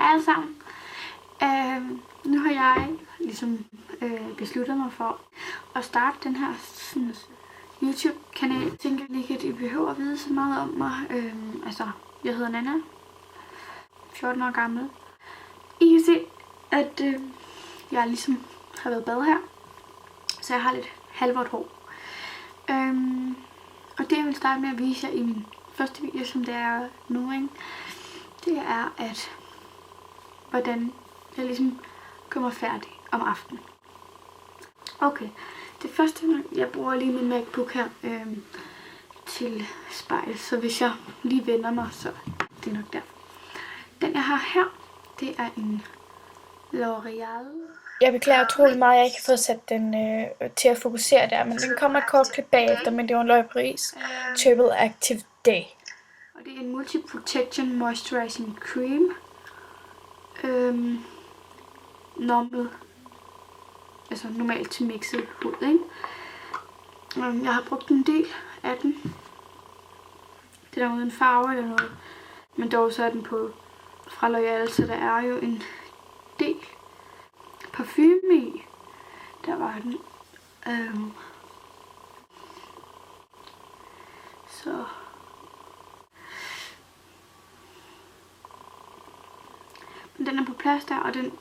Hej alle sammen. Nu har jeg ligesom besluttet mig for at starte den her sådan, YouTube-kanal. Jeg tænker ikke, at I behøver at vide så meget om mig. Jeg hedder Nana, 14 år gammel. I kan se, at jeg ligesom har været bad her, så jeg har lidt halvvådt hår. Og det jeg vil starte med at vise jer i min første video, som det er nu, ikke? Det er, at hvordan jeg ligesom kommer færdig om aftenen. Okay, det første, jeg bruger lige min MacBook her til spejl, så hvis jeg lige vender mig, så det er nok der. Den jeg har her, det er en L'Oreal. Jeg beklager utrolig meget, at jeg ikke har fået sat den til at fokusere der, men den kommer et kort klip bagefter, men det var en løgpris. Triple Active Day. Og det er en Multi Protection Moisturizing Cream. Normalt til mixet hud, ikke? Jeg har brugt en del af den. Det er uden farve eller noget. Men dog så er den på fra L'Oreal, så der er jo en del parfume i. Der var den. Så men den er på plads der, og den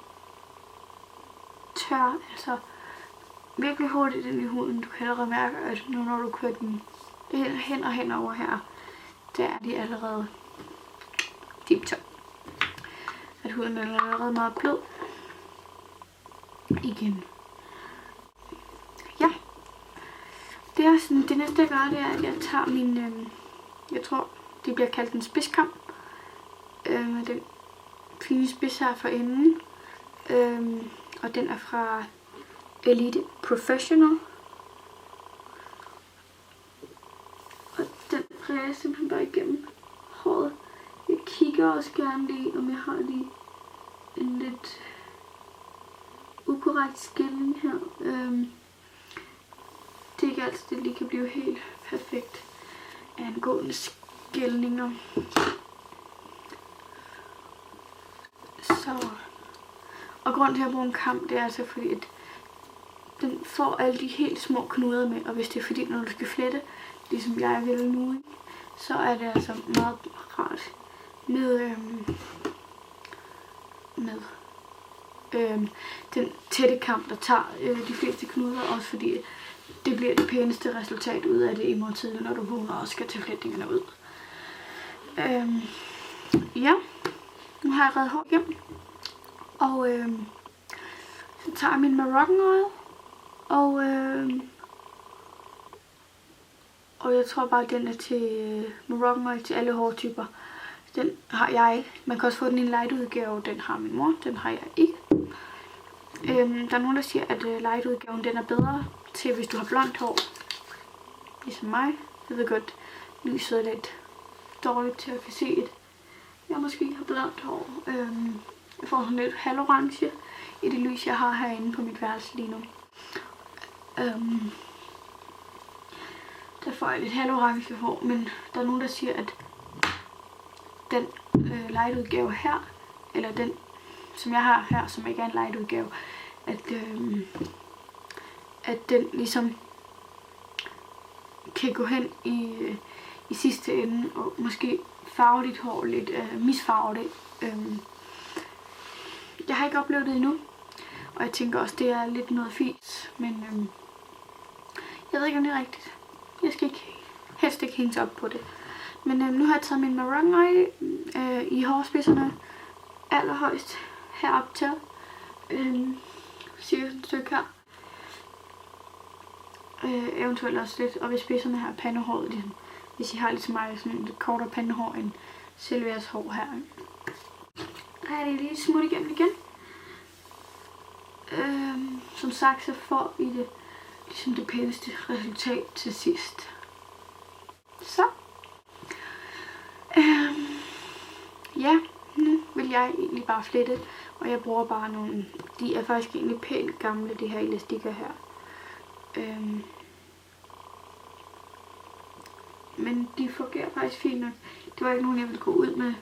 tør altså virkelig hurtigt ind i huden. Du kan allerede mærke, at nu når du kører den hen over her, der er de allerede tip-top. At huden er allerede meget blød igen. Ja. Det er sådan, det næste jeg gør, det er, at jeg tager min, jeg tror, det bliver kaldt en spidskam. Med den fine spids her for enden. Og den er fra Elite Professional. Og den præger jeg simpelthen bare igennem håret. Jeg kigger også gerne lige, om jeg har lige en lidt ukorrekt skilning her. Det er ikke altid, det lige kan blive helt perfekt angående skilninger. Så. Og grunden til at bruge en kam, det er altså fordi, at den får alle de helt små knuder med. Og hvis det er fordi, når du skal flette, ligesom jeg vil nu, så er det altså meget rart med den tætte kam, der tager de fleste knuder. Også fordi det bliver det pæneste resultat ud af det i morgentiden, når du vågner og skal til fletningerne ud. Ja, nu har jeg reddet hår igennem. Og så tager jeg min Moroccan Oil, og jeg tror bare, at den er til Moroccan Oil til alle hårtyper. Den har jeg ikke. Man kan også få den i en light udgave. Den har min mor, den har jeg ikke. Der er nogen, der siger, at light udgaven den er bedre til, hvis du har blondt hår. Ligesom mig. Jeg ved godt, lyset er lidt dårligt til at kan se, at jeg måske har blondt hår. Jeg får sådan lidt halvorange i det lys, jeg har herinde på mit værelse lige nu. Der får jeg lidt halvorange hår, men der er nogen, der siger, at den light udgave her, eller den, som jeg har her, som ikke er en light udgave, at den ligesom kan gå hen i sidste ende og måske farve dit hår lidt, misfarve det. Jeg har ikke oplevet det endnu, og jeg tænker også, det er lidt noget fis, men jeg ved ikke, om det er rigtigt. Jeg skal helst ikke hænge op på det. Men nu har jeg taget min Moroccan Oil i hårspidserne allerhøjst herop til. Cirka et stykke her. Eventuelt også lidt op i spidserne her, pandehåret, ligesom, hvis I har ligesom mig sådan lidt kortere pandehår end Silvias hår her. Her er det lige smut igennem igen. Som sagt, så får I det ligesom det pæneste resultat til sidst. Så. Ja, nu vil jeg egentlig bare flette, og jeg bruger bare nogle, de er faktisk egentlig pænt gamle, de her elastikker her. Men men de fungerer faktisk fint nok. Det var ikke nogen, jeg ville gå ud med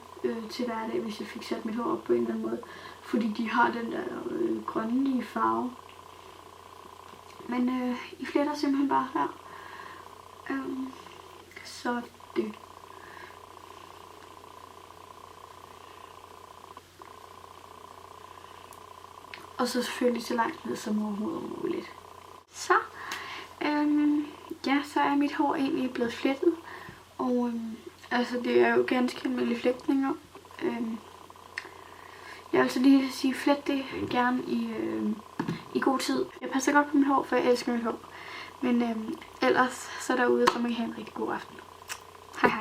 til hverdag, hvis jeg fik sat mit hår op på en eller anden måde. Fordi de har den der grønlige farve. Men I fletter simpelthen bare her. Så det. Og så selvfølgelig så langt ned som overhovedet muligt. Så, ja, så er mit hår egentlig blevet flettet. Og altså det er jo ganske almindelige flætninger. Jeg vil altså lige sige, flet det gerne i god tid. Jeg passer godt på mit hår, for jeg elsker mit hår. Men ellers så derude, så må I have en rigtig god aften. Hej hej.